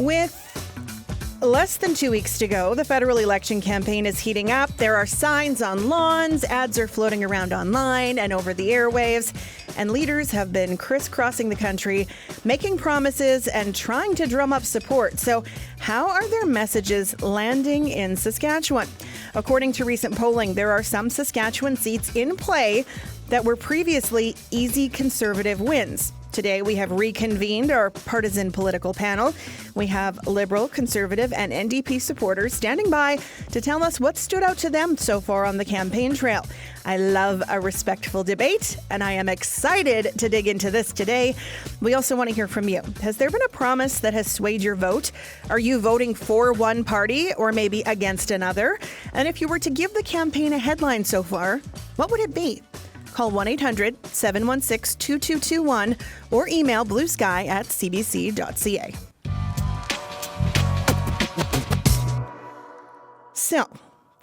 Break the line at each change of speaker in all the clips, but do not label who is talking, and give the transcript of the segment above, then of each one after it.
With less than 2 weeks to go, the federal election campaign is heating up. There are signs on lawns, ads are floating around online and over the airwaves, and leaders have been crisscrossing the country, making promises and trying to drum up support. So how are their messages landing in Saskatchewan? According to recent polling, there are some Saskatchewan seats in play that were previously easy Conservative wins. Today, we have reconvened our partisan political panel. We have Liberal, Conservative, and NDP supporters standing by to tell us what stood out to them so far on the campaign trail. I love a respectful debate, and I am excited to dig into this today. We also want to hear from you. Has there been a promise that has swayed your vote? Are you voting for one party or maybe against another? And if you were to give the campaign a headline so far, what would it be? Call 1-800-716-2221 or email bluesky@cbc.ca. So,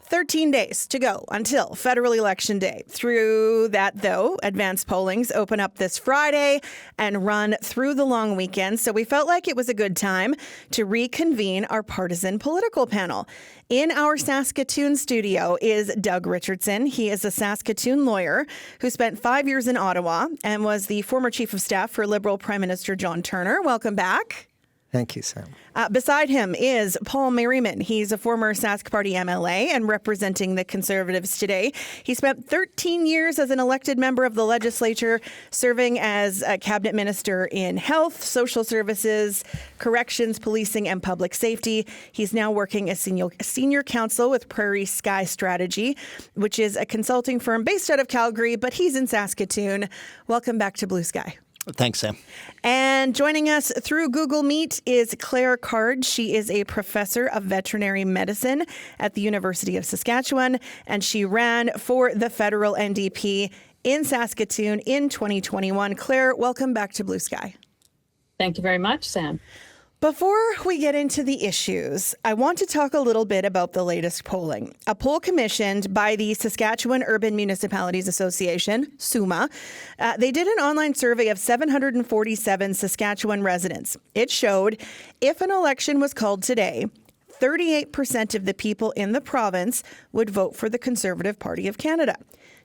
13 days to go until federal election day. Through that, though, advanced pollings open up this Friday and run through the long weekend. So we felt like it was a good time to reconvene our partisan political panel. In our Saskatoon studio is Doug Richardson. He is a Saskatoon lawyer who spent 5 years in Ottawa and was the former chief of staff for Liberal Prime Minister John Turner. Welcome back.
Thank you, Sam.
Beside him is Paul Merriman. He's a former Sask Party MLA and representing the Conservatives today. He spent 13 years as an elected member of the legislature, serving as a cabinet minister in health, social services, corrections, policing, and public safety. He's now working as senior counsel with Prairie Sky Strategy, which is a consulting firm based out of Calgary, but he's in Saskatoon. Welcome back to Blue Sky.
Thanks, Sam.
And joining us through Google Meet is Claire Card. She is a professor of veterinary medicine at the University of Saskatchewan, and she ran for the federal NDP in Saskatoon in 2021. Claire, welcome back to Blue Sky.
Thank you very much, Sam.
Before we get into the issues, I want to talk a little bit about the latest polling. A poll commissioned by the Saskatchewan Urban Municipalities Association, SUMA, they did an online survey of 747 Saskatchewan residents. It showed if an election was called today, 38% of the people in the province would vote for the Conservative Party of Canada.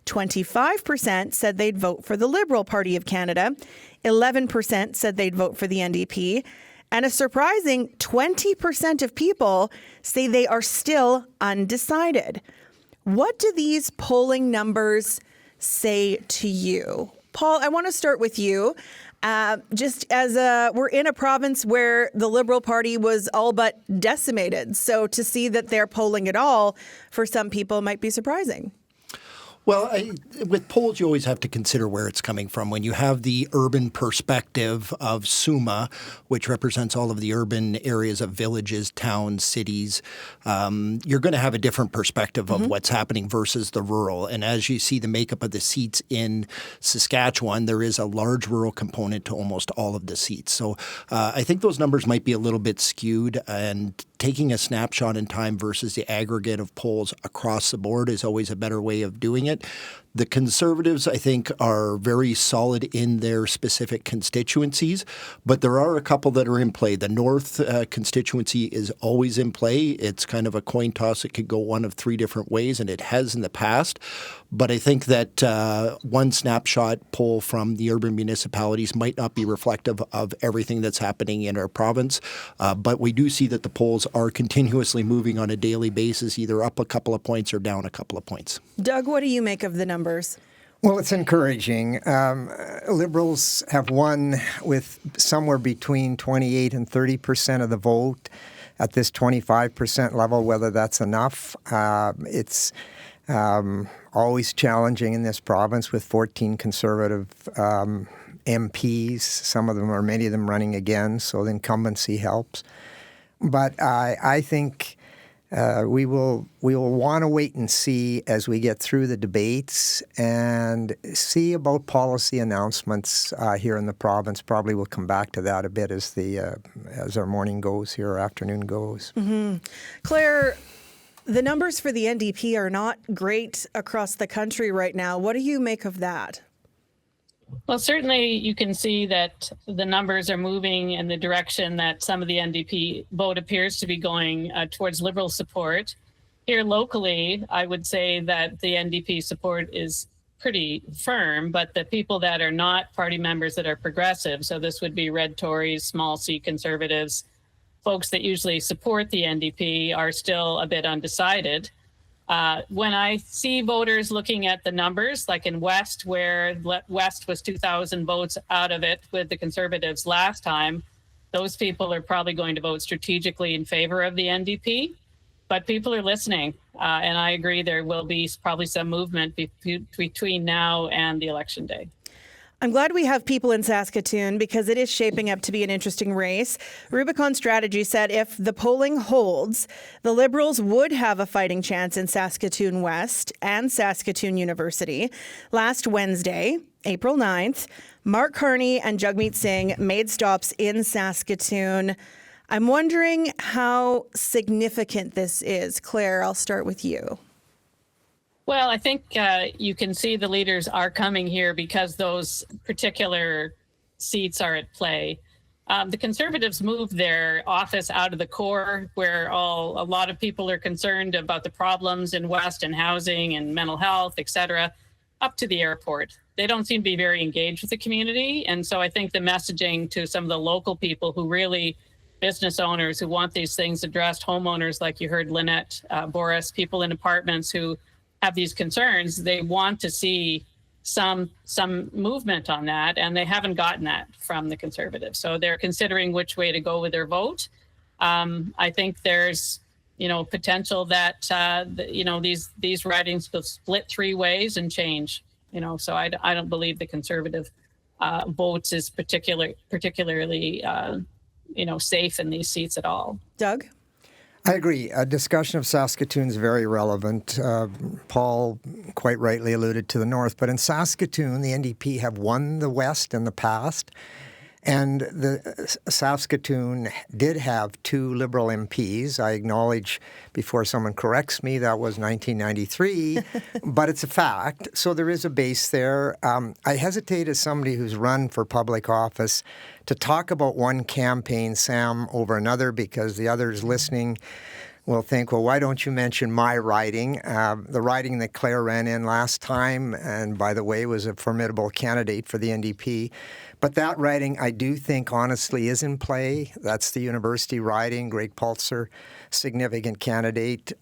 25% said they'd vote for the Liberal Party of Canada. 11% said they'd vote for the NDP. And a surprising 20% of people say they are still undecided. What do these polling numbers say to you? Paul, I want to start with you. Just as we're in a province where the Liberal Party was all but decimated. So to see that they're polling at all for some people might be surprising.
Well, with polls, you always have to consider where it's coming from. When you have the urban perspective of SUMA, which represents all of the urban areas of villages, towns, cities, you're going to have a different perspective of what's happening versus the rural. And as you see the makeup of the seats in Saskatchewan, there is a large rural component to almost all of the seats. So I think those numbers might be a little bit skewed, and taking a snapshot in time versus the aggregate of polls across the board is always a better way of doing it. The Conservatives, I think, are very solid in their specific constituencies, but there are a couple that are in play. The North constituency is always in play. It's kind of a coin toss. It could go one of three different ways, and it has in the past. But I think that one snapshot poll from the urban municipalities might not be reflective of everything that's happening in our province. But we do see that the polls are continuously moving on a daily basis, either up a couple of points or down a couple of points.
Doug, what do you make of the numbers?
Well, it's encouraging. Liberals have won with somewhere between 28 and 30% of the vote at this 25% level. Whether that's enough, it's always challenging in this province with 14 Conservative MPs. Some of them, or many of them, running again, so the incumbency helps. But I think we will want to wait and see as we get through the debates and see about policy announcements here in the province. Probably we'll come back to that a bit as our morning goes here, or afternoon goes.
Mm-hmm. Claire, the numbers for the NDP are not great across the country right now. What do you make of that?
Well, certainly you can see that the numbers are moving in the direction that some of the NDP vote appears to be going towards Liberal support. Here locally, I would say that the NDP support is pretty firm, but the people that are not party members that are progressive, so this would be red Tories, small C conservatives, folks that usually support the NDP are still a bit undecided. When I see voters looking at the numbers, like in West, where West was 2,000 votes out of it with the Conservatives last time, those people are probably going to vote strategically in favor of the NDP. But people are listening, and I agree there will be probably some movement between now and the election day.
I'm glad we have people in Saskatoon because it is shaping up to be an interesting race. Rubicon Strategy said if the polling holds, the Liberals would have a fighting chance in Saskatoon West and Saskatoon University. Last Wednesday, April 9th, Mark Carney and Jagmeet Singh made stops in Saskatoon. I'm wondering how significant this is. Claire, I'll start with you.
Well, I think you can see the leaders are coming here because those particular seats are at play. The Conservatives moved their office out of the core, where a lot of people are concerned about the problems in West and housing and mental health, et cetera, up to the airport. They don't seem to be very engaged with the community. And so I think the messaging to some of the local people who really, business owners who want these things addressed, homeowners like you heard Lynette, Boris, people in apartments who have these concerns, they want to see some movement on that, and they haven't gotten that from the Conservatives. So they're considering which way to go with their vote. I think there's, potential that these ridings will split three ways and change. So I don't believe the Conservative votes is particularly safe in these seats at all.
Doug?
I agree. A discussion of Saskatoon is very relevant. Paul quite rightly alluded to the North, but in Saskatoon, the NDP have won the West in the past, and the Saskatoon did have two Liberal MPs. I acknowledge before someone corrects me that was 1993, but it's a fact. So there is a base there. I hesitate as somebody who's run for public office to talk about one campaign, Sam, over another, because the others listening will think, well, why don't you mention my riding? The riding that Claire ran in last time, and by the way, was a formidable candidate for the NDP. But that riding, I do think, honestly, is in play. That's the university riding. Greg Pulitzer, significant candidate.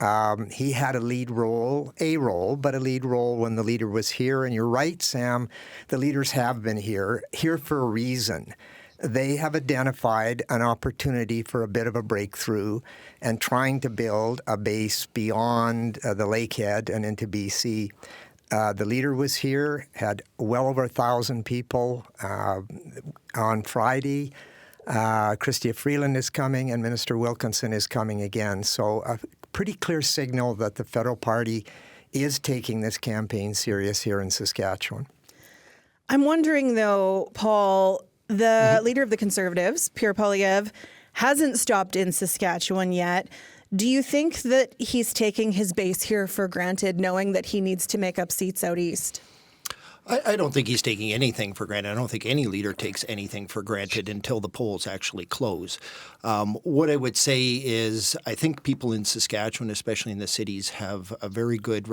He had a lead role when the leader was here. And you're right, Sam, the leaders have been here for a reason. They have identified an opportunity for a bit of a breakthrough and trying to build a base beyond the Lakehead and into BC. The leader was here, had well over 1,000 people on Friday. Chrystia Freeland is coming and Minister Wilkinson is coming again. So a pretty clear signal that the federal party is taking this campaign serious here in Saskatchewan.
I'm wondering, though, Paul, the leader of the Conservatives, Pierre Poilievre, hasn't stopped in Saskatchewan yet. Do you think that he's taking his base here for granted, knowing that he needs to make up seats out east?
I don't think he's taking anything for granted. I don't think any leader takes anything for granted until the polls actually close. What I would say is I think people in Saskatchewan, especially in the cities, have a very good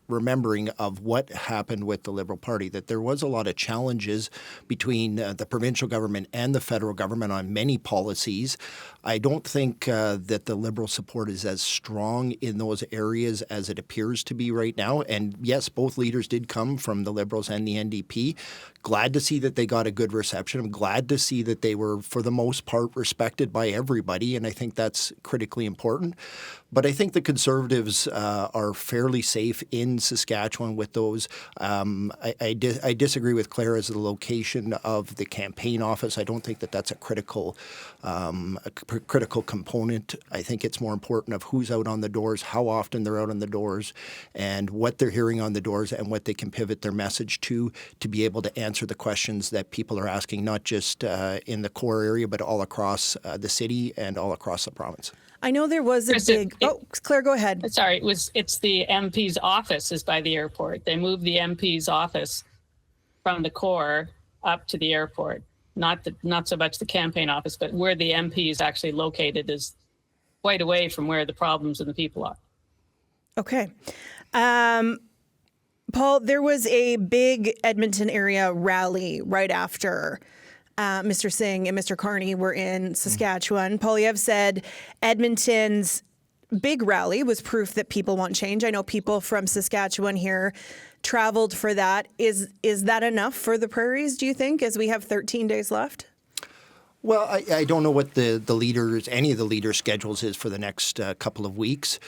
remembering of what happened with the Liberal Party, that there was a lot of challenges between the provincial government and the federal government on many policies. I don't think that the Liberal support is as strong in those areas as it appears to be right now. And yes, both leaders did come from the Liberals and the NDP. Glad to see that they got a good reception. I'm glad to see that they were, for the most part, respected by everybody, and I think that's critically important. But I think the Conservatives are fairly safe in Saskatchewan with those. I disagree with Claire as the location of the campaign office. I don't think that that's a critical component. I think it's more important of who's out on the doors, how often they're out on the doors, and what they're hearing on the doors and what they can pivot their message to be able to answer the questions that people are asking, not just in the core area, but all across the city and all across the province.
I know there was a Claire, go ahead.
Sorry, it's the MP's office is by the airport. They moved the MP's office from the core up to the airport. Not so much the campaign office, but where the MP is actually located is quite away from where the problems and the people are.
Okay. Paul, there was a big Edmonton area rally right after Mr. Singh and Mr. Carney were in Saskatchewan. Poilievre said Edmonton's big rally was proof that people want change. I know people from Saskatchewan here traveled for that. Is that enough for the prairies, do you think, as we have 13 days left?
Well, I don't know what any of the leaders' schedules is for the next couple of weeks.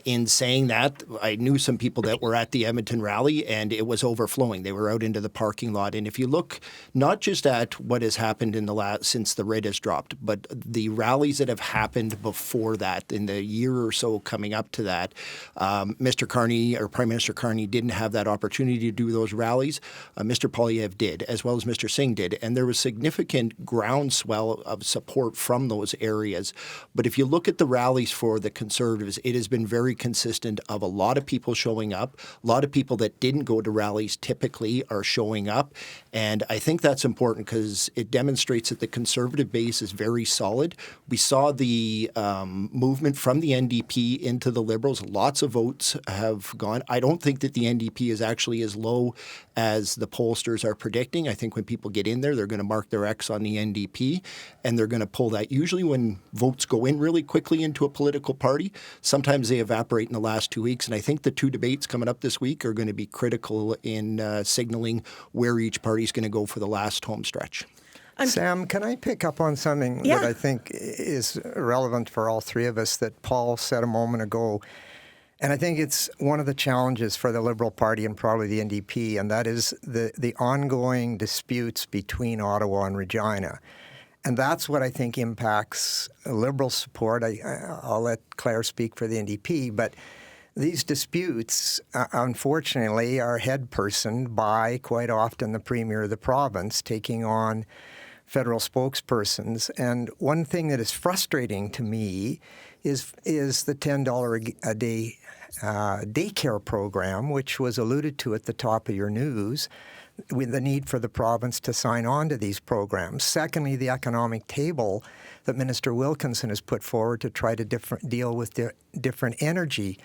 In saying that, I knew some people that were at the Edmonton rally, and it was overflowing. They were out into the parking lot. And if you look not just at what has happened in the since the writ has dropped, but the rallies that have happened before that, in the year or so coming up to that, Mr. Carney or Prime Minister Carney didn't have that opportunity to do those rallies. Mr. Poilievre did, as well as Mr. Singh did, and there was significant groundswell of support from those areas. But if you look at the rallies for the Conservatives, it has been very consistent of a lot of people showing up. A lot of people that didn't go to rallies typically are showing up. And I think that's important because it demonstrates that the Conservative base is very solid. We saw the movement from the NDP into the Liberals. Lots of votes have gone. I don't think that the NDP is actually as low as the pollsters are predicting. I think when people get in there, they're going to mark their X on the NDP, and they're going to pull that. Usually when votes go in really quickly into a political party, sometimes they evaporate in the last 2 weeks. And I think the two debates coming up this week are going to be critical in signaling where each party is going to go for the last home stretch.
Sam, can I pick up on something that I think is relevant for all three of us that Paul said a moment ago? And I think it's one of the challenges for the Liberal Party and probably the NDP, and that is the ongoing disputes between Ottawa and Regina. And that's what I think impacts Liberal support. I'll let Claire speak for the NDP, but these disputes, unfortunately, are head-personed by, quite often, the Premier of the province taking on federal spokespersons. And one thing that is frustrating to me is the $10 a day daycare program, which was alluded to at the top of your news, with the need for the province to sign on to these programs. Secondly, the economic table that Minister Wilkinson has put forward to try to deal with different energy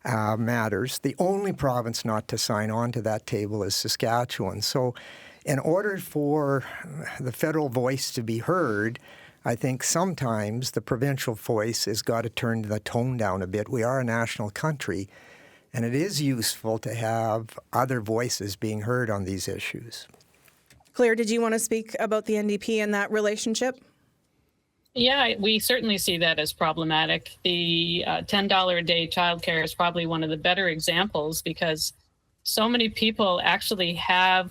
matters. The only province not to sign on to that table is Saskatchewan. So in order for the federal voice to be heard, I think sometimes the provincial voice has got to turn the tone down a bit. We are a national country, and it is useful to have other voices being heard on these issues.
Claire, did you want to speak about the NDP and that relationship?
Yeah, we certainly see that as problematic. The $10 a day childcare is probably one of the better examples because so many people actually have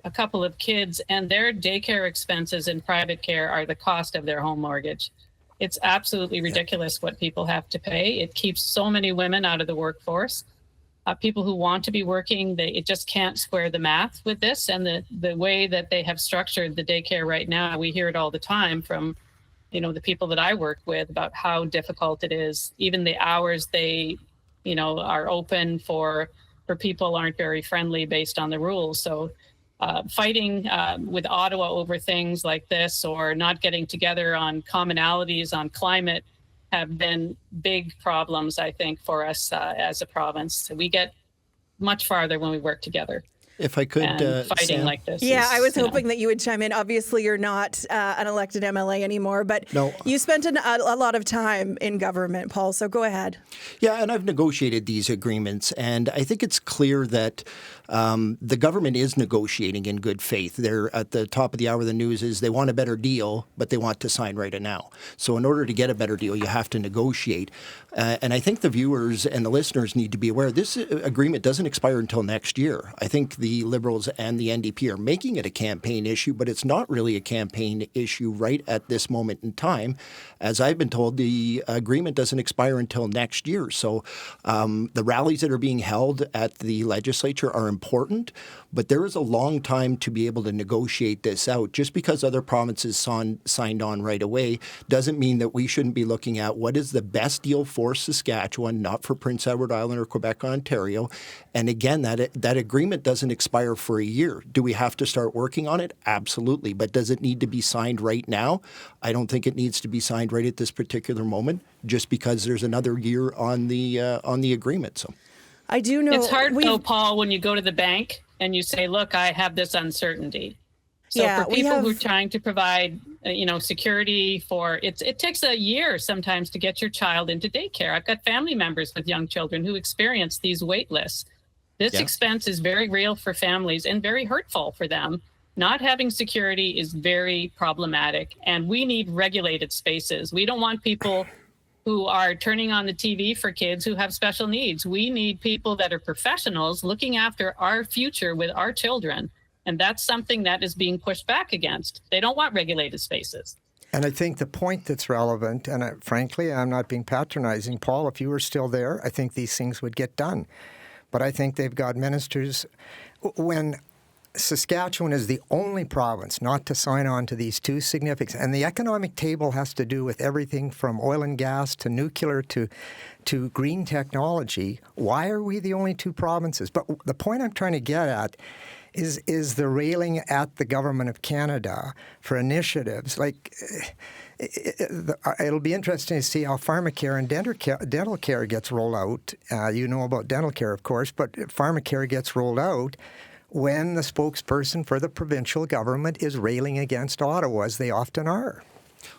a couple of kids and their daycare expenses in private care are the cost of their home mortgage. It's absolutely ridiculous what people have to pay. It keeps so many women out of the workforce. People who want to be working, it just can't square the math with this. And the way that they have structured the daycare right now, we hear it all the time from the people that I work with about how difficult it is. Even the hours they are open for people aren't very friendly based on the rules. So fighting with Ottawa over things like this or not getting together on commonalities on climate have been big problems, I think, for us as a province. So we get much farther when we work together.
If I could,
fighting
Sam?
like this.
Yeah, I was hoping that you would chime in. Obviously, you're not an elected MLA anymore, but you spent a lot of time in government, Paul, so go ahead.
Yeah, and I've negotiated these agreements, and I think it's clear that the government is negotiating in good faith. They're at the top of the hour. The news is they want a better deal, but they want to sign right now. So in order to get a better deal, you have to negotiate. And I think the viewers and the listeners need to be aware this agreement doesn't expire until next year. I think the Liberals and the NDP are making it a campaign issue, but it's not really a campaign issue right at this moment in time. As I've been told, the agreement doesn't expire until next year. So the rallies that are being held at the legislature are important important, but there is a long time to be able to negotiate this out. Just because other provinces signed on right away doesn't mean that we shouldn't be looking at what is the best deal for Saskatchewan, not for Prince Edward Island or Quebec, Ontario. And again, that agreement doesn't expire for a year. Do we have to start working on it? Absolutely. But does it need to be signed right now? I don't think it needs to be signed right at this particular moment, just because there's another year on the agreement. So
I do know
it's hard though, Paul, when you go to the bank and you say, look, I have this uncertainty. So
Yeah,
for
we
people who are
have-
trying to provide, security for it takes a year sometimes to get your child into daycare. I've got family members with young children who experience these wait lists. This expense is very real for families and very hurtful for them. Not having security is very problematic, and we need regulated spaces. We don't want people who are turning on the TV for kids who have special needs. We need people that are professionals looking after our future with our children. And that's something that is being pushed back against. They don't want regulated spaces.
And I think the point that's relevant, and frankly, I'm not being patronizing, Paul, if you were still there, I think these things would get done. But I think they've got ministers. When Saskatchewan is the only province not to sign on to these two significant, and the economic table has to do with everything from oil and gas to nuclear to green technology. Why are we the only two provinces? But the point I'm trying to get at is the railing at the government of Canada for initiatives. Like, it'll be interesting to see how pharmacare and dental care gets rolled out. You know about dental care, of course, but pharmacare gets rolled out when the spokesperson for the provincial government is railing against Ottawa, as they often are.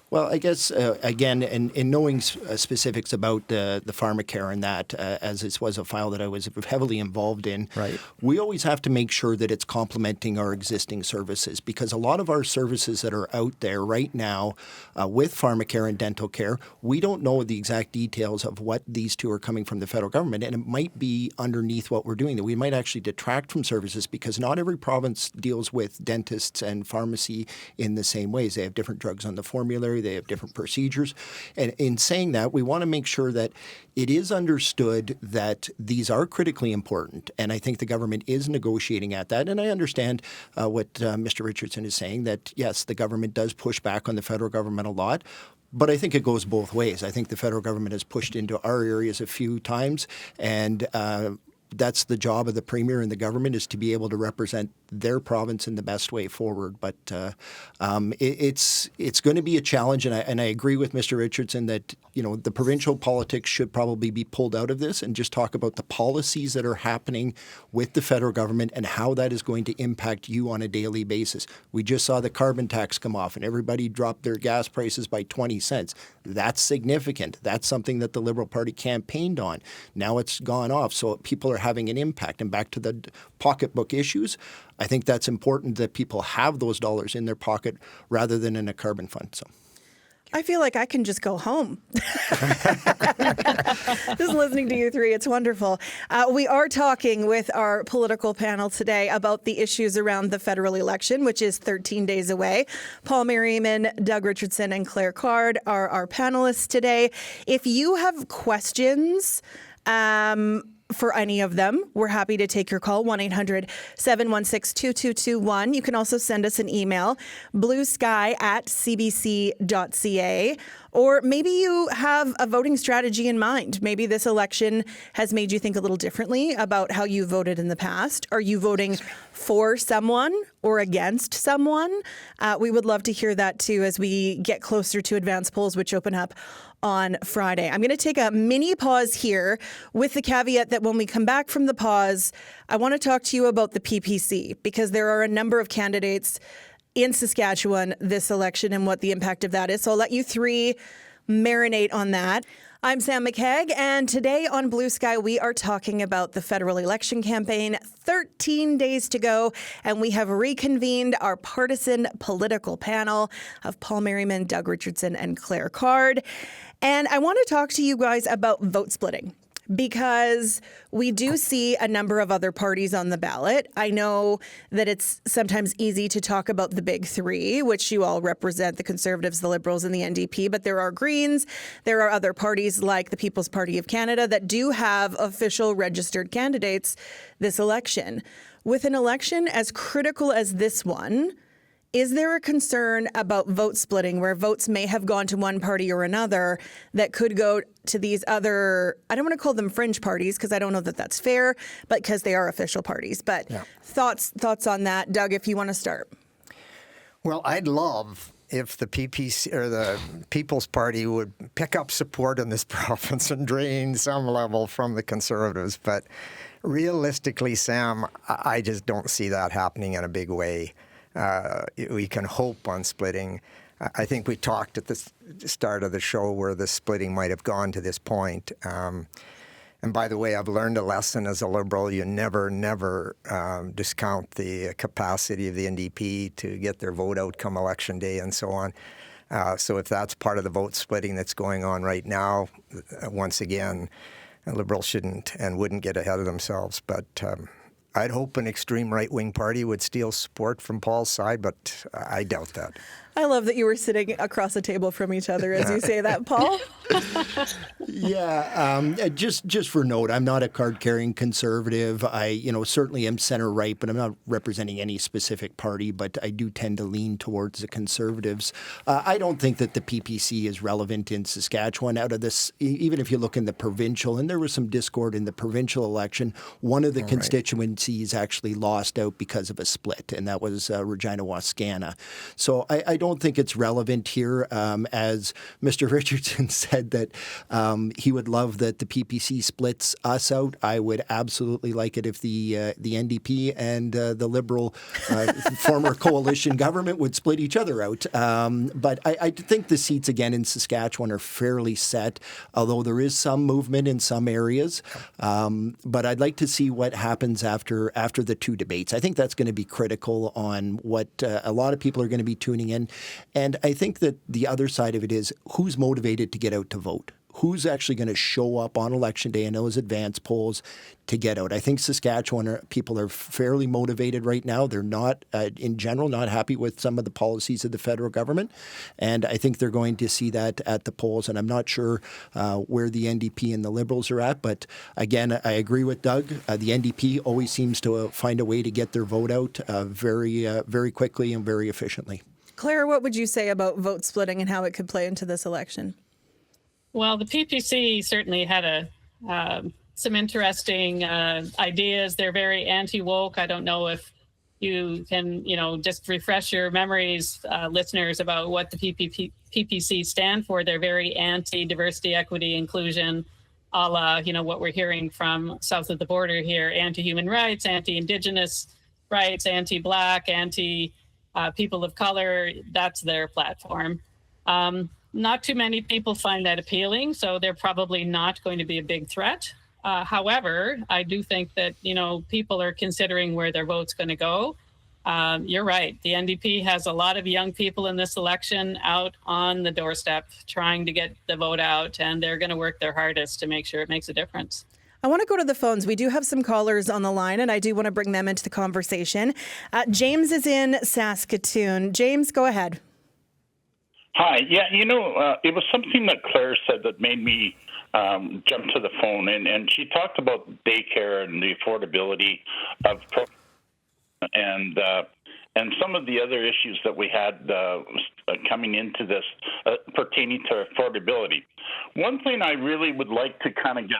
Well, I guess, again, in knowing specifics about the pharmacare and that, as this was a file that I was heavily involved in,
right,
we always have to make sure that it's complementing our existing services, because a lot of our services that are out there right now with pharmacare and dental care, we don't know the exact details of what these two are coming from the federal government, and it might be underneath what we're doing, that we might actually detract from services, because not every province deals with dentists and pharmacy in the same ways. They have different drugs on the formulary. They have different procedures. And in saying that, we want to make sure that it is understood that these are critically important. And I think the government is negotiating at that. And I understand what Mr. Richardson is saying, that, yes, the government does push back on the federal government a lot. But I think it goes both ways. I think the federal government has pushed into our areas a few times, and that's the job of the Premier and the government, is to be able to represent their province in the best way forward. But it's going to be a challenge, and I agree with Mr. Richardson that the provincial politics should probably be pulled out of this and just talk about the policies that are happening with the federal government and how that is going to impact you on a daily basis. We just saw the carbon tax come off, and everybody dropped their gas prices by 20 cents. That's significant. That's something that the Liberal Party campaigned on. Now it's gone off, so people are having an impact. And back to the pocketbook issues, I think that's important that people have those dollars in their pocket rather than in a carbon fund. So
I feel like I can just go home. Just listening to you three, it's wonderful. We are talking with our political panel today about the issues around the federal election, which is 13 days away. Paul Merriman, Doug Richardson, and Claire Card are our panelists today. If you have questions, for any of them, we're happy to take your call, 1-800-716-2221. You can also send us an email, bluesky@cbc.ca. Or maybe you have a voting strategy in mind. Maybe this election has made you think a little differently about how you voted in the past. Are you voting for someone or against someone? We would love to hear that too as we get closer to advance polls, which open up on Friday. I'm going to take a mini pause here with the caveat that when we come back from the pause, I want to talk to you about the PPC, because there are a number of candidates in Saskatchewan this election and what the impact of that is. So I'll let you three marinate on that. I'm Sam McKeag, and today on Blue Sky, we are talking about the federal election campaign. 13 days to go, and we have reconvened our partisan political panel of Paul Merriman, Doug Richardson, and Claire Card. And I want to talk to you guys about vote splitting, because we do see a number of other parties on the ballot. I know that it's sometimes easy to talk about the big three, which you all represent, the Conservatives, the Liberals, and the NDP, but there are Greens. There are other parties like the People's Party of Canada that do have official registered candidates this election. With an election as critical as this one, is there a concern about vote splitting where votes may have gone to one party or another that could go to these other, I don't want to call them fringe parties because I don't know that that's fair, but because they are official parties. But thoughts on that, Doug, if you want to start.
Well, I'd love if the PPC or the People's Party would pick up support in this province and drain some level from the Conservatives. But realistically, Sam, I just don't see that happening in a big way. We can hope on splitting. I think we talked at the start of the show where the splitting might have gone to this point. And by the way, I've learned a lesson as a Liberal. You never discount the capacity of the NDP to get their vote out come election day and so on. So if that's part of the vote splitting that's going on right now, once again, Liberals shouldn't and wouldn't get ahead of themselves. But I'd hope an extreme right-wing party would steal support from Paul's side, but I doubt that.
I love that you were sitting across the table from each other as you say that, Paul.
Just for note, I'm not a card-carrying conservative. I, certainly am center-right, but I'm not representing any specific party, but I do tend to lean towards the Conservatives. I don't think that the PPC is relevant in Saskatchewan out of this, even if you look in the provincial, and there was some discord in the provincial election, one of the constituencies actually lost out because of a split, and that was Regina Wascana. So I don't think it's relevant here. As Mr. Richardson said that he would love that the PPC splits us out. I would absolutely like it if the NDP and the Liberal former coalition government would split each other out. But I think the seats again in Saskatchewan are fairly set, although there is some movement in some areas. But I'd like to see what happens after the two debates. I think that's going to be critical on what a lot of people are going to be tuning in. And I think that the other side of it is who's motivated to get out to vote. Who's actually going to show up on election day in those advance polls to get out? I think Saskatchewan people are fairly motivated right now. They're not, in general, not happy with some of the policies of the federal government. And I think they're going to see that at the polls. And I'm not sure where the NDP and the Liberals are at. But again, I agree with Doug. The NDP always seems to find a way to get their vote out very quickly and very efficiently.
Claire, what would you say about vote splitting and how it could play into this election?
Well, the PPC certainly had some interesting ideas. They're very anti-woke. I don't know if you can, just refresh your memories, listeners, about what the PPC stand for. They're very anti-diversity, equity, inclusion, a la, what we're hearing from south of the border here, anti-human rights, anti-Indigenous rights, anti-Black, anti-people of color. That's their platform. Not too many people find that appealing, so they're probably not going to be a big threat. However, I do think that, people are considering where their vote's going to go. You're right. The NDP has a lot of young people in this election out on the doorstep trying to get the vote out, and they're going to work their hardest to make sure it makes a difference.
I want to go to the phones. We do have some callers on the line, and I do want to bring them into the conversation. James is in Saskatoon. James, go ahead.
Hi. Yeah, it was something that Claire said that made me jump to the phone, and she talked about daycare and the affordability of and some of the other issues that we had coming into this pertaining to affordability. One thing I really would like to kind of get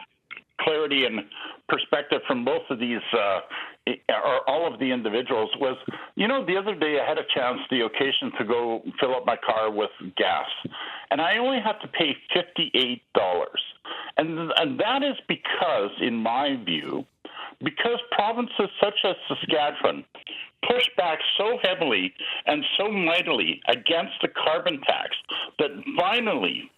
clarity and perspective from both of these or all of the individuals was, the other day I had the occasion to go fill up my car with gas, and I only have to pay $58. And that is because, in my view, because provinces such as Saskatchewan push back so heavily and so mightily against the carbon tax that finally,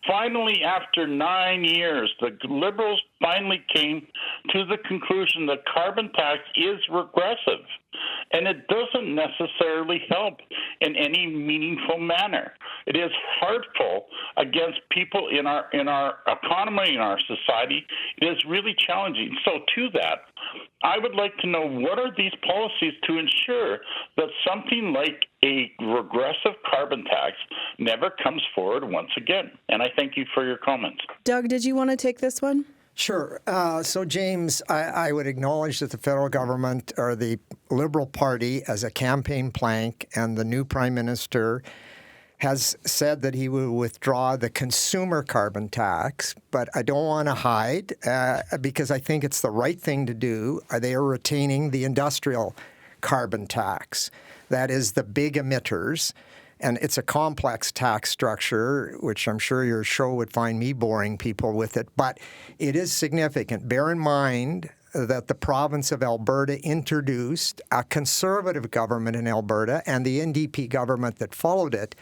after 9 years, the Liberals finally came to the conclusion that carbon tax is regressive, and it doesn't necessarily help in any meaningful manner. It is hurtful against people in our economy, in our society. It is really challenging. So to that, I would like to know, what are these policies to ensure that something like a regressive carbon tax never comes forward once again? And I thank you for your comments.
Doug, did you want to take this one?
Sure. So, James, I would acknowledge that the federal government or the Liberal Party as a campaign plank, and the new Prime Minister has said that he will withdraw the consumer carbon tax, but I don't want to hide because I think it's the right thing to do. They are retaining the industrial carbon tax. That is the big emitters, and it's a complex tax structure, which I'm sure your show would find me boring people with it, but it is significant. Bear in mind that the province of Alberta introduced a conservative government in Alberta, and the NDP government that followed it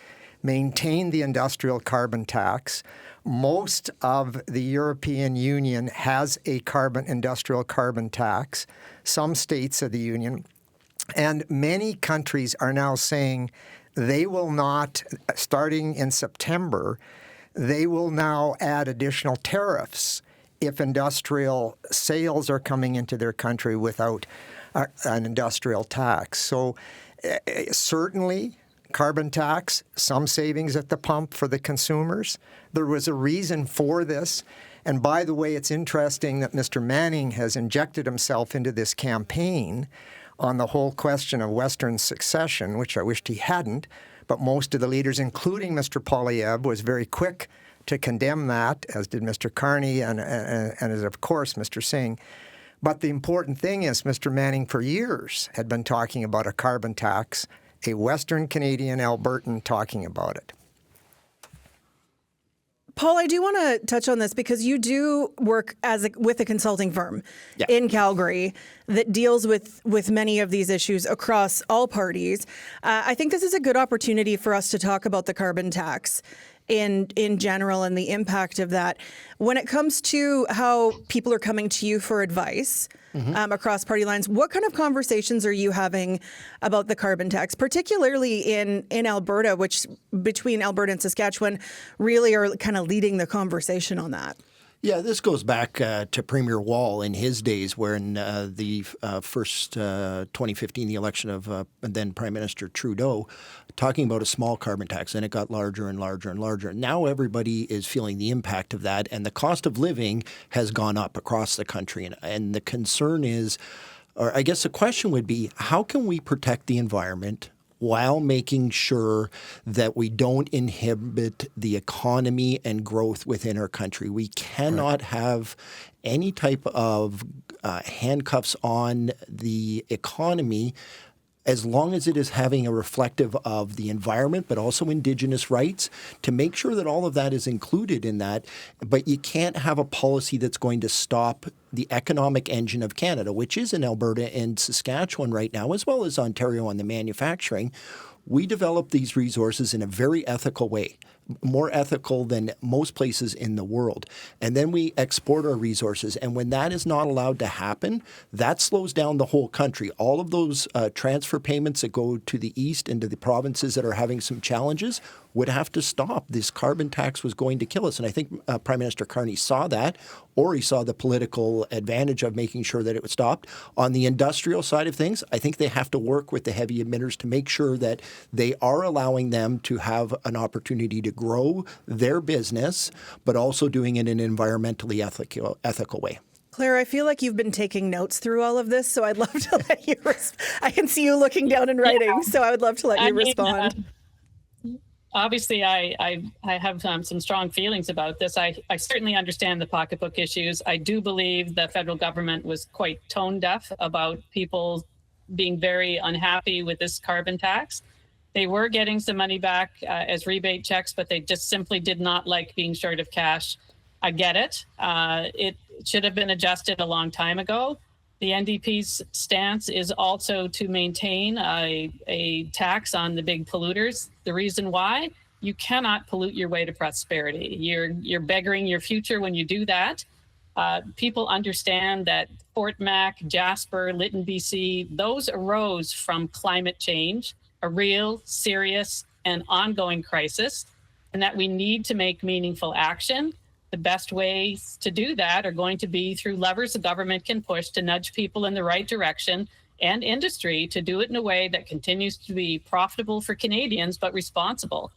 maintain the industrial carbon tax. Most of the European Union has a industrial carbon tax, some states of the Union, and many countries are now saying they will not, starting in September, they will now add additional tariffs if industrial sales are coming into their country without an industrial tax. So certainly, carbon tax, some savings at the pump for the consumers. There was a reason for this. And by the way, it's interesting that Mr. Manning has injected himself into this campaign on the whole question of Western succession, which I wished he hadn't. But most of the leaders, including Mr. Poilievre, was very quick to condemn that, as did Mr. Carney and as of course, Mr. Singh. But the important thing is Mr. Manning for years had been talking about a carbon tax, a Western Canadian Albertan talking about it.
Paul, I do want to touch on this because you do work with a consulting firm in Calgary that deals with many of these issues across all parties. I think this is a good opportunity for us to talk about the carbon tax in general and the impact of that. When it comes to how people are coming to you for advice across party lines, what kind of conversations are you having about the carbon tax, particularly in Alberta, which between Alberta and Saskatchewan really are kind of leading the conversation on that?
Yeah, this goes back to Premier Wall in his days when the first 2015, the election of then Prime Minister Trudeau, talking about a small carbon tax, and it got larger and larger and larger. Now everybody is feeling the impact of that, and the cost of living has gone up across the country. And the concern is, or I guess the question would be, how can we protect the environment while making sure that we don't inhibit the economy and growth within our country? We cannot have any type of handcuffs on the economy as long as it is having a reflective of the environment, but also Indigenous rights, to make sure that all of that is included in that. But you can't have a policy that's going to stop the economic engine of Canada, which is in Alberta and Saskatchewan right now, as well as Ontario on the manufacturing. We develop these resources in a very ethical way, more ethical than most places in the world. And then we export our resources. And when that is not allowed to happen, that slows down the whole country. All of those transfer payments that go to the east and to the provinces that are having some challenges would have to stop. This carbon tax was going to kill us. And I think Prime Minister Carney saw that, or he saw the political advantage of making sure that it was stopped. On the industrial side of things, I think they have to work with the heavy emitters to make sure that they are allowing them to have an opportunity to grow their business, but also doing it in an environmentally ethical way.
Claire, I feel like you've been taking notes through all of this, so I'd love to let you I can see you looking down and writing, so I would love to let you respond.
Obviously, I have some strong feelings about this. I certainly understand the pocketbook issues. I do believe the federal government was quite tone deaf about people being very unhappy with this carbon tax. They were getting some money back as rebate checks, but they just simply did not like being short of cash. I get it. It should have been adjusted a long time ago. The NDP's stance is also to maintain a tax on the big polluters. The reason why? You cannot pollute your way to prosperity. You're beggaring your future when you do that. People understand that Fort Mac, Jasper, Lytton, BC, those arose from climate change, a real, serious, and ongoing crisis, and that we need to make meaningful action. The best ways to do that are going to be through levers the government can push to nudge people in the right direction, and industry to do it in a way that continues to be profitable for Canadians, but responsible.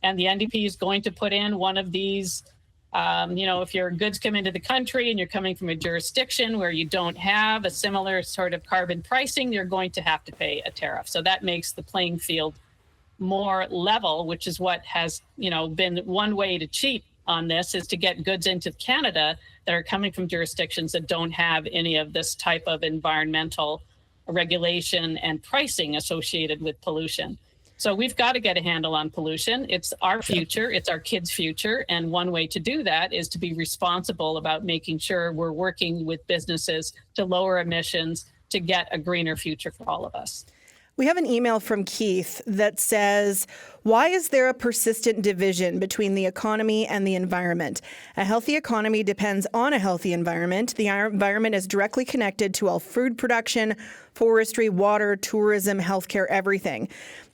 And the NDP is going to put in one of these If your goods come into the country and you're coming from a jurisdiction where you don't have a similar sort of carbon pricing, you're going to have to pay a tariff. So that makes the playing field more level, which is what has, been one way to cheat on this, is to get goods into Canada that are coming from jurisdictions that don't have any of this type of environmental regulation and pricing associated with pollution. So we've got to get a handle on pollution. It's our future. It's our kids' future. And one way to do that is to be responsible about making sure we're working with businesses to lower emissions, to get a greener future for all of us.
We have an email from Keith that says, why is there a persistent division between the economy and the environment? A healthy economy depends on a healthy environment. The environment is directly connected to all food production, forestry, water, tourism, healthcare, everything.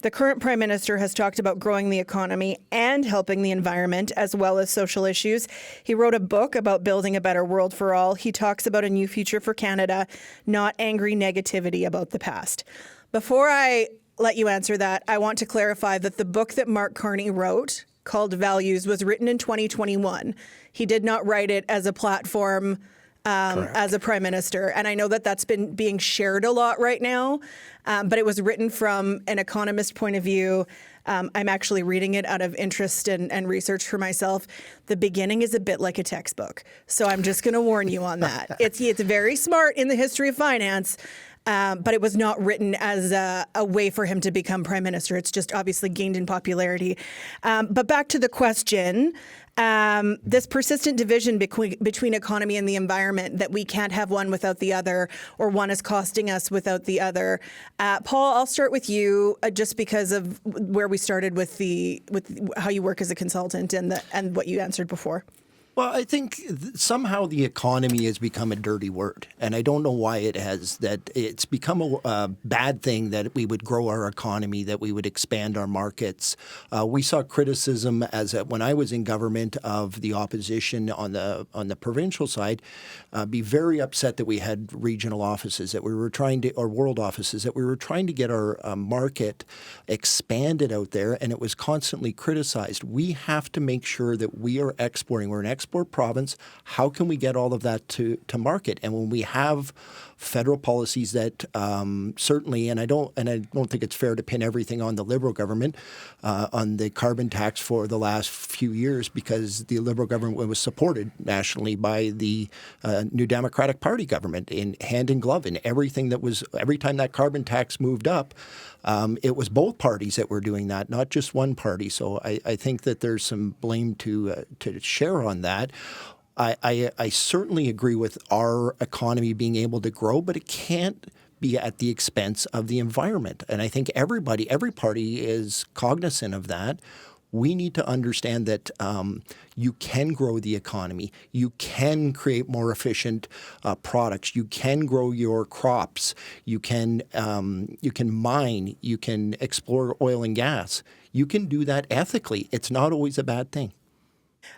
The current Prime Minister has talked about growing the economy and helping the environment, as well as social issues. He wrote a book about building a better world for all. He talks about a new future for Canada, not angry negativity about the past. Before I let you answer that, I want to clarify that the book that Mark Carney wrote, called Values, was written in 2021. He did not write it as a platform as a prime minister. And I know that that's been being shared a lot right now, but it was written from an economist point of view. I'm actually reading it out of interest and research for myself. The beginning is a bit like a textbook. So I'm just going to warn you on that. It's very smart in the history of finance, but it was not written as a way for him to become prime minister. It's just obviously gained in popularity. But back to the question, this persistent division between economy and the environment, that we can't have one without the other, or one is costing us without the other. Paul, I'll start with you just because of where we started with how you work as a consultant and what you answered before.
Well, I think somehow the economy has become a dirty word, and I don't know why it has. That it's become a bad thing that we would grow our economy, that we would expand our markets. We saw criticism when I was in government of the opposition on the provincial side be very upset that we had regional offices, that we were trying to, or world offices, that we were trying to get our market expanded out there, and it was constantly criticized. We have to make sure that we are exporting. We're an export province. How can we get all of that to market? And when we have federal policies that certainly, and I don't think it's fair to pin everything on the Liberal government on the carbon tax for the last few years, because the Liberal government was supported nationally by the New Democratic Party government in hand in glove, and every time that carbon tax moved up, it was both parties that were doing that, not just one party. So I think that there's some blame to share on that. I certainly agree with our economy being able to grow, but it can't be at the expense of the environment. And I think every party is cognizant of that. We need to understand that you can grow the economy. You can create more efficient products. You can grow your crops. You can mine. You can explore oil and gas. You can do that ethically. It's not always a bad thing.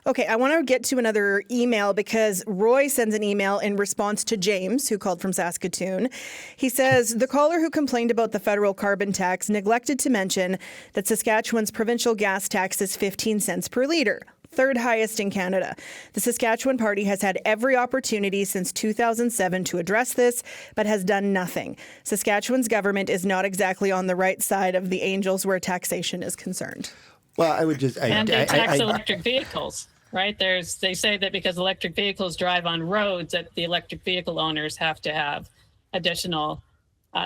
Okay, I want to get to another email because Roy sends an email in response to James, who called from Saskatoon. He says, the caller who complained about the federal carbon tax neglected to mention that Saskatchewan's provincial gas tax is 15 cents per litre, third highest in Canada. The Saskatchewan Party has had every opportunity since 2007 to address this, but has done nothing. Saskatchewan's government is not exactly on the right side of the angels where taxation is concerned.
Well, I would just...
And they tax electric vehicles, right? They say that because electric vehicles drive on roads, that the electric vehicle owners have to have additional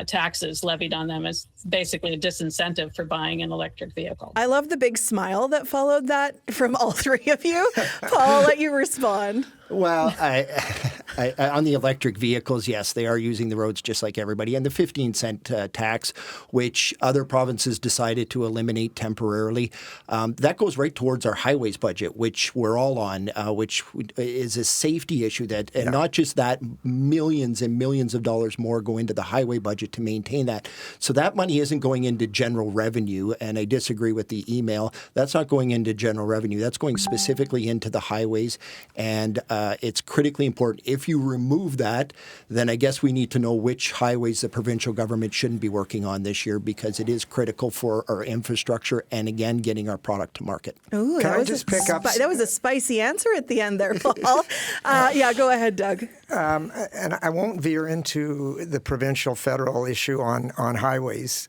taxes levied on them as basically a disincentive for buying an electric vehicle.
I love the big smile that followed that from all three of you. Paul, I'll let you respond.
Well, I, on the electric vehicles, yes, they are using the roads just like everybody. And the 15-cent tax, which other provinces decided to eliminate temporarily, that goes right towards our highways budget, which we're all on, which is a safety issue and not just that, millions and millions of dollars more go into the highway budget to maintain that. So that money isn't going into general revenue, and I disagree with the email. That's not going into general revenue. That's going specifically into the highways, and it's critically important. If if you remove that, then I guess we need to know which highways the provincial government shouldn't be working on this year, because it is critical for our infrastructure and, again, getting our product to market.
Ooh,
Can I just pick up?
That was a spicy answer at the end there, Paul. Yeah, go ahead, Doug.
And I won't veer into the provincial federal issue on highways.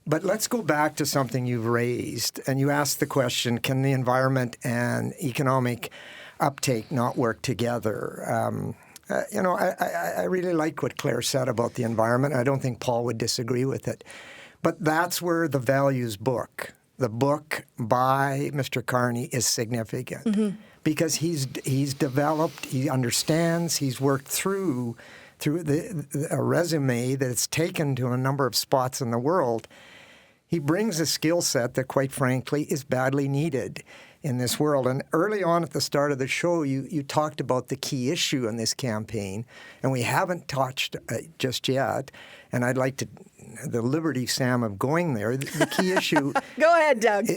But let's go back to something you've raised. And you asked the question, can the environment and economic uptake not work together? I really like what Claire said about the environment. I don't think Paul would disagree with it. But that's where the values book, the book by Mr. Carney, is significant. Because he's developed, he understands, he's worked through a resume that it's taken to a number of spots in the world. He brings a skill set that, quite frankly, is badly needed in this world. And early on at the start of the show, you talked about the key issue in this campaign, and we haven't touched just yet. And I'd like to, the liberty, Sam, of going there. The key issue.
Go ahead, Doug.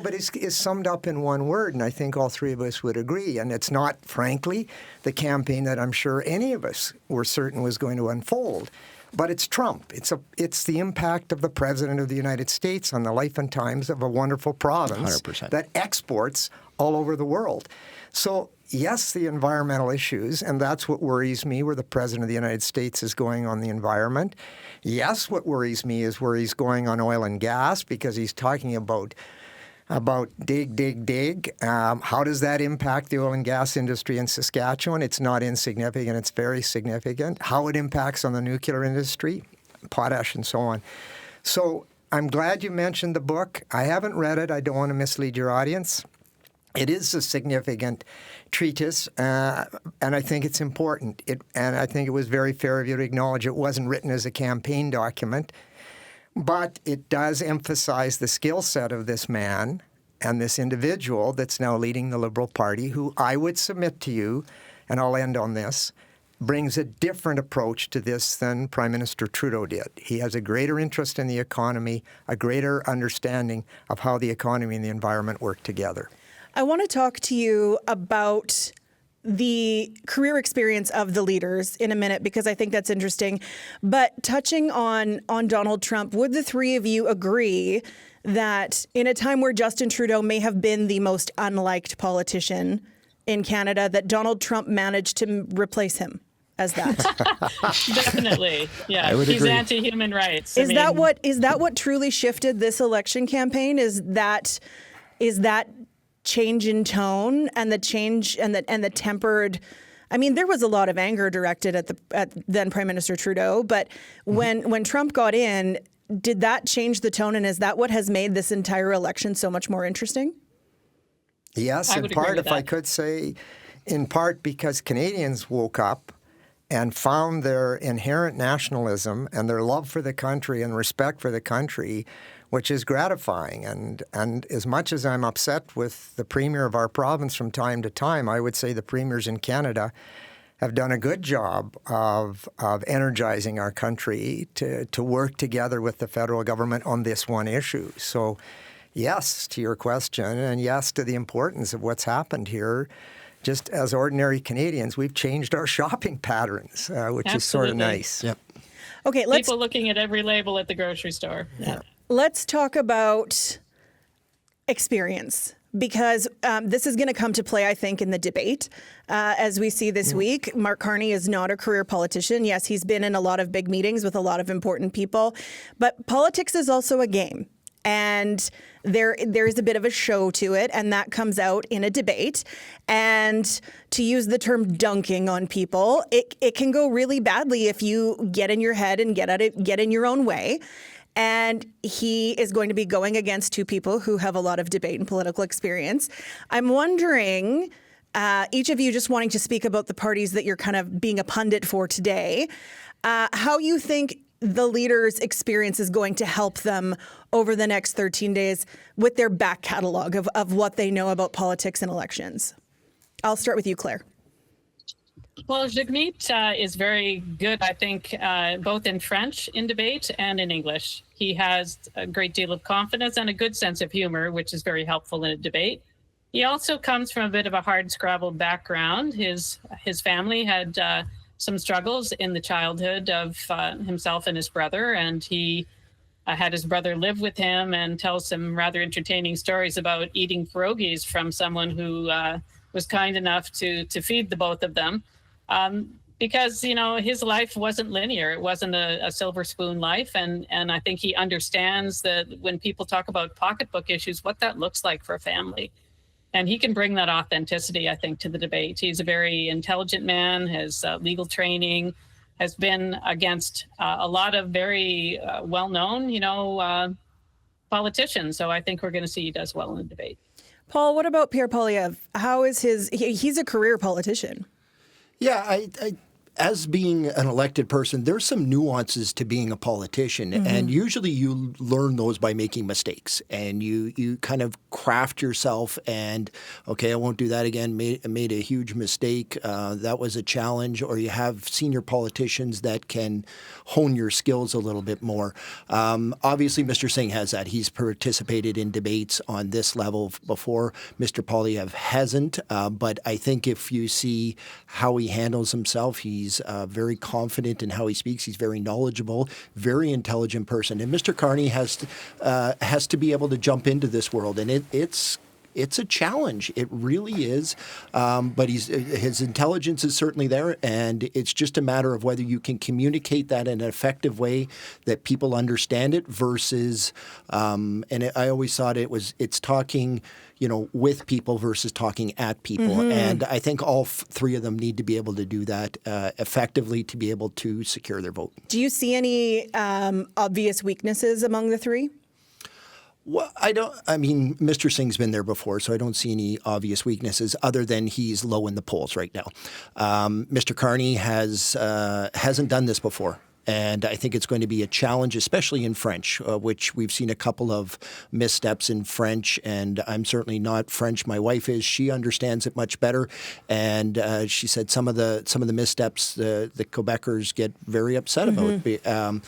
But it's summed up in one word, and I think all three of us would agree. And it's not, frankly, the campaign that I'm sure any of us were certain was going to unfold. But it's Trump. It's the impact of the President of the United States on the life and times of a wonderful province
100%.
that exports all over the world. So, yes, the environmental issues, and that's what worries me, where the President of the United States is going on the environment. Yes, what worries me is where he's going on oil and gas, because he's talking about dig. How does that impact the oil and gas industry in Saskatchewan? It's not insignificant. It's very significant. How it impacts on the nuclear industry, potash and so on. So I'm glad you mentioned the book. I haven't read it. I don't want to mislead your audience. It is a significant treatise, and I think it's important. And I think it was very fair of you to acknowledge it wasn't written as a campaign document. But it does emphasize the skill set of this man and this individual that's now leading the Liberal Party, who I would submit to you, and I'll end on this, brings a different approach to this than Prime Minister Trudeau did. He has a greater interest in the economy, a greater understanding of how the economy and the environment work together.
I want to talk to you about the career experience of the leaders in a minute, because I think that's interesting. But touching on Donald Trump, would the three of you agree that in a time where Justin Trudeau may have been the most unliked politician in Canada, that Donald Trump managed to replace him as that?
Definitely. Yeah.
I would
He's
agree.
anti-human rights.
Is that what truly shifted this election campaign? Is that change in tone and the change and the tempered? I mean, there was a lot of anger directed at then Prime Minister Trudeau, but when Trump got in, did that change the tone, and is that what has made this entire election so much more interesting?
Yes,
I
in
would agree
part,
with
if I
that.
could say, in part because Canadians woke up and found their inherent nationalism and their love for the country and respect for the country, which is gratifying. And as much as I'm upset with the Premier of our province from time to time, I would say the Premiers in Canada have done a good job of energizing our country to work together with the federal government on this one issue. So yes to your question, and yes to the importance of what's happened here. Just as ordinary Canadians, we've changed our shopping patterns, which is sort of
Absolutely.
nice.
Yep.
Okay, let's
People looking at every label at the grocery store.
Let's talk about experience, because this is going to come to play, I think, in the debate. As we see this week, Mark Carney is not a career politician. Yes, he's been in a lot of big meetings with a lot of important people, but politics is also a game. And there's a bit of a show to it, and that comes out in a debate. And to use the term dunking on people, it can go really badly if you get in your head and get in your own way. And he is going to be going against two people who have a lot of debate and political experience. I'm wondering, each of you just wanting to speak about the parties that you're kind of being a pundit for today, how you think the leaders' experience is going to help them over the next 13 days with their back catalog of what they know about politics and elections. I'll start with you, Claire.
Well, Jagmeet is very good, I think, both in French in debate and in English. He has a great deal of confidence and a good sense of humor, which is very helpful in a debate. He also comes from a bit of a hard-scrabble background. His family had some struggles in the childhood of himself and his brother, and he had his brother live with him and tell some rather entertaining stories about eating pierogies from someone who was kind enough to feed the both of them. Because, his life wasn't linear. It wasn't a silver spoon life. And I think he understands that when people talk about pocketbook issues, what that looks like for a family. And he can bring that authenticity, I think, to the debate. He's a very intelligent man, has legal training, has been against a lot of very well-known, politicians. So I think we're going to see he does well in the debate.
Paul, what about Pierre Poilievre? How is he's a career politician.
Yeah, I as being an elected person, there's some nuances to being a politician, and usually you learn those by making mistakes, and you kind of craft yourself. And okay, I won't do that again. Made a huge mistake. That was a challenge. Or you have senior politicians that can hone your skills a little bit more. Obviously, Mr. Singh has that. He's participated in debates on this level before. Mr. Poilievre hasn't, but I think if you see how he handles himself, he's very confident in how he speaks. He's very knowledgeable, very intelligent person. And Mr. Carney has to be able to jump into this world, and it's a challenge. It really is. But his intelligence is certainly there, and it's just a matter of whether you can communicate that in an effective way that people understand it versus. I always thought it's talking, with people versus talking at people. And I think all three of them need to be able to do that effectively to be able to secure their vote.
Do you see any obvious weaknesses among the three?
Well, Mr. Singh's been there before, so I don't see any obvious weaknesses other than he's low in the polls right now. Mr. Carney hasn't done this before. And I think it's going to be a challenge, especially in French, which we've seen a couple of missteps in French. And I'm certainly not French. My wife is. She understands it much better. And she said some of the missteps the Quebecers get very upset about. And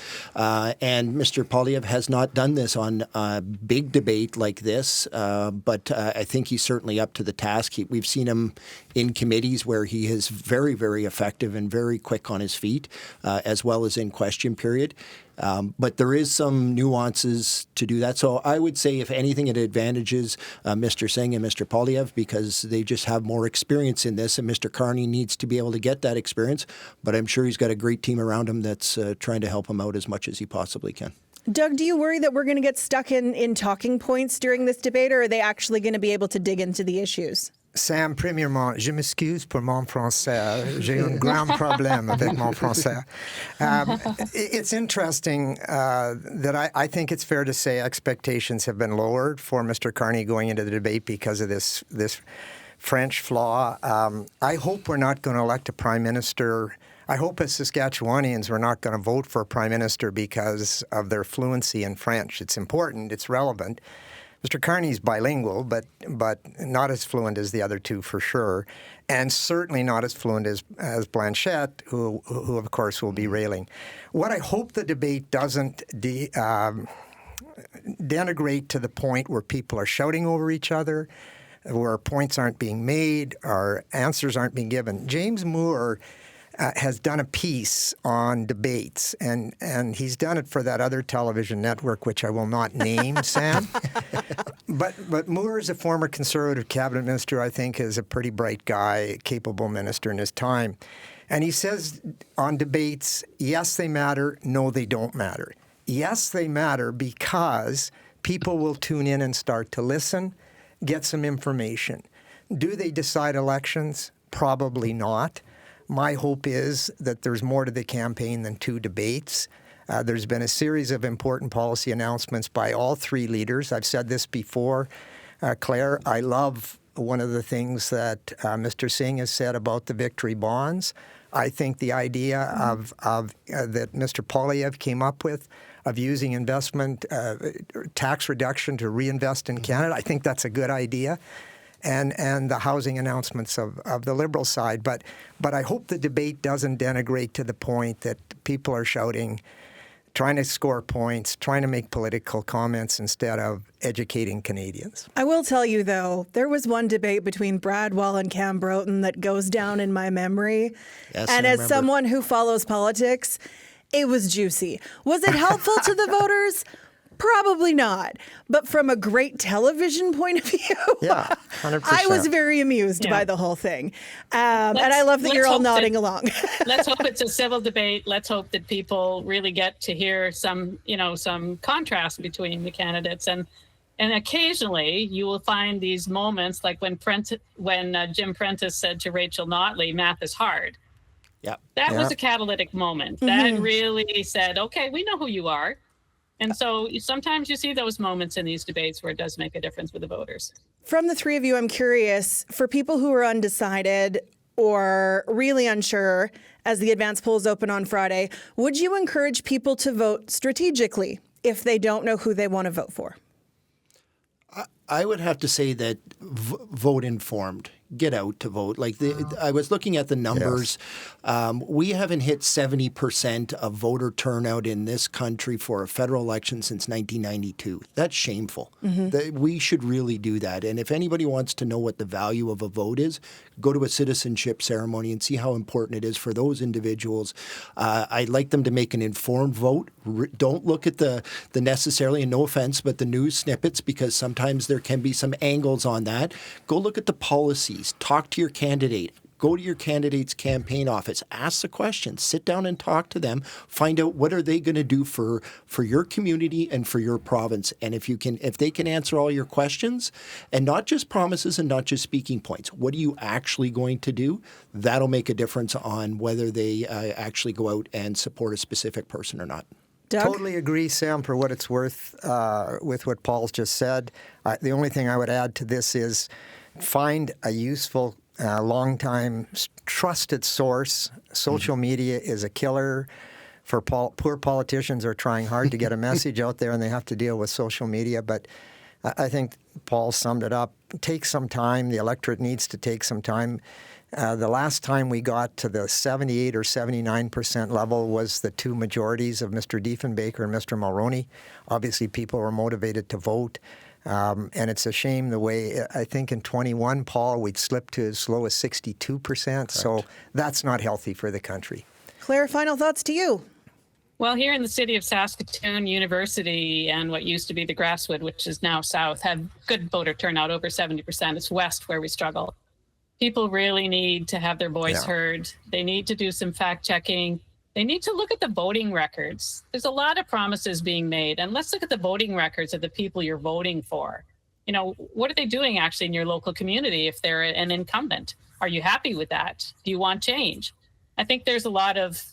Mr. Poilievre has not done this on a big debate like this. But I think he's certainly up to the task. We've seen him in committees where he is very, very effective and very quick on his feet, as well as in question period. But there is some nuances to do that. So I would say, if anything, it advantages Mr. Singh and Mr. Poilievre because they just have more experience in this, and Mr. Carney needs to be able to get that experience. But I'm sure he's got a great team around him that's trying to help him out as much as he possibly can.
Doug, do you worry that we're going to get stuck in talking points during this debate, or are they actually going to be able to dig into the issues?
Sam, premièrement, je m'excuse pour mon français. J'ai un grand problème avec mon français. It's interesting that I think it's fair to say expectations have been lowered for Mr. Carney going into the debate because of this French flaw. I hope we're not going to elect a prime minister. I hope as Saskatchewanians we're not going to vote for a prime minister because of their fluency in French. It's important. It's relevant. Mr. Carney's bilingual, but not as fluent as the other two for sure, and certainly not as fluent as Blanchette, who of course will be railing. What I hope the debate doesn't denigrate to the point where people are shouting over each other, where points aren't being made, or answers aren't being given. James Moore has done a piece on debates, and he's done it for that other television network, which I will not name, Sam. But Moore is a former Conservative cabinet minister, I think, is a pretty bright guy, capable minister in his time. And he says on debates, yes, they matter, no, they don't matter. Yes, they matter because people will tune in and start to listen, get some information. Do they decide elections? Probably not. My hope is that there's more to the campaign than two debates. There's been a series of important policy announcements by all three leaders. I've said this before, Claire. I love one of the things that Mr. Singh has said about the victory bonds. I think the idea of that Mr. Poilievre came up with of using investment tax reduction to reinvest in Canada, I think that's a good idea. And the housing announcements of the Liberal side. But I hope the debate doesn't denigrate to the point that people are shouting trying to score points, trying to make political comments instead of educating Canadians.
I will tell you, though, there was one debate between Brad Wall and Cam Broughton that goes down in my memory.
Yes,
and
I
as
remember.
someone who follows politics, it was juicy. Was it helpful to the voters? Probably not. But from a great television point of view,
Yeah, 100%.
I was very amused by the whole thing. And I love that you're all nodding along.
Let's hope it's a civil debate. Let's hope that people really get to hear some contrast between the candidates. And occasionally you will find these moments like when Jim Prentice said to Rachel Notley, math is hard.
Yeah.
That was a catalytic moment. That really said, okay, we know who you are. And so sometimes you see those moments in these debates where it does make a difference with the voters.
From the three of you, I'm curious, for people who are undecided or really unsure as the advance polls open on Friday, would you encourage people to vote strategically if they don't know who they want to vote for?
I would have to say that vote informed. Get out to vote. I was looking at the numbers. Yes. We haven't hit 70% of voter turnout in this country for a federal election since 1992. That's shameful. We should really do that. And if anybody wants to know what the value of a vote is, go to a citizenship ceremony and see how important it is for those individuals. I'd like them to make an informed vote. Don't look at the necessarily, and no offense, but the news snippets, because sometimes there can be some angles on that. Go look at the policies. Talk to your candidate. Go to your candidate's campaign office. Ask the questions. Sit down and talk to them. Find out what are they going to do for your community and for your province. And if they can answer all your questions, and not just promises and not just speaking points, what are you actually going to do? That'll make a difference on whether they actually go out and support a specific person or not.
Doug?
Totally agree, Sam, for what it's worth with what Paul's just said. The only thing I would add to this is find a useful, long-time, trusted source. Social media is a killer for poor politicians are trying hard to get a message out there, and they have to deal with social media. But I think Paul summed it up. Take some time. The electorate needs to take some time. The last time we got to the 78 or 79% level was the two majorities of Mr. Diefenbaker and Mr. Mulroney. Obviously, people were motivated to vote. And it's a shame the way, I think in 21, Paul, we'd slipped to as low as 62%. Correct. So that's not healthy for the country.
Claire, final thoughts to you.
Well, here in the city of Saskatoon, University and what used to be the Grasswood, which is now South, have good voter turnout, over 70%. It's West where we struggle. People really need to have their voice heard. They need to do some fact checking. They need to look at the voting records. There's a lot of promises being made, and let's look at the voting records of the people you're voting for. What are they doing actually in your local community if they're an incumbent? Are you happy with that? Do you want change? I think there's a lot of,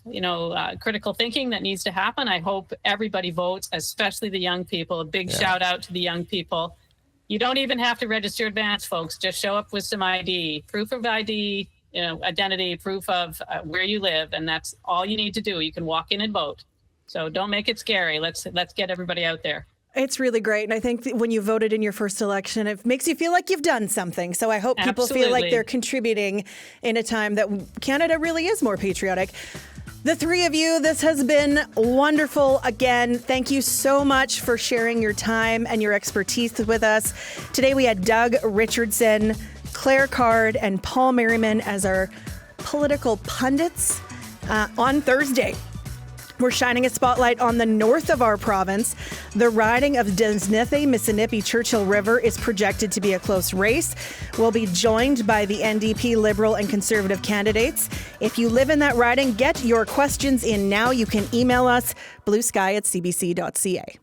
critical thinking that needs to happen. I hope everybody votes, especially the young people. A big shout out to the young people. You don't even have to register advance, folks. Just show up with some ID, proof of ID, identity, proof of where you live, and that's all you need to do. You can walk in and vote. So don't make it scary. Let's get everybody out there.
It's really great. And I think that when you voted in your first election, it makes you feel like you've done something. So I hope people feel like they're contributing in a time that Canada really is more patriotic. The three of you, this has been wonderful. Again, thank you so much for sharing your time and your expertise with us. Today we had Doug Richardson, Claire Card, and Paul Merriman as our political pundits. On Thursday, we're shining a spotlight on the north of our province. The riding of Desnithe, Missinippi Churchill River is projected to be a close race. We'll be joined by the NDP Liberal and Conservative candidates. If you live in that riding, get your questions in now. You can email us bluesky@cbc.ca.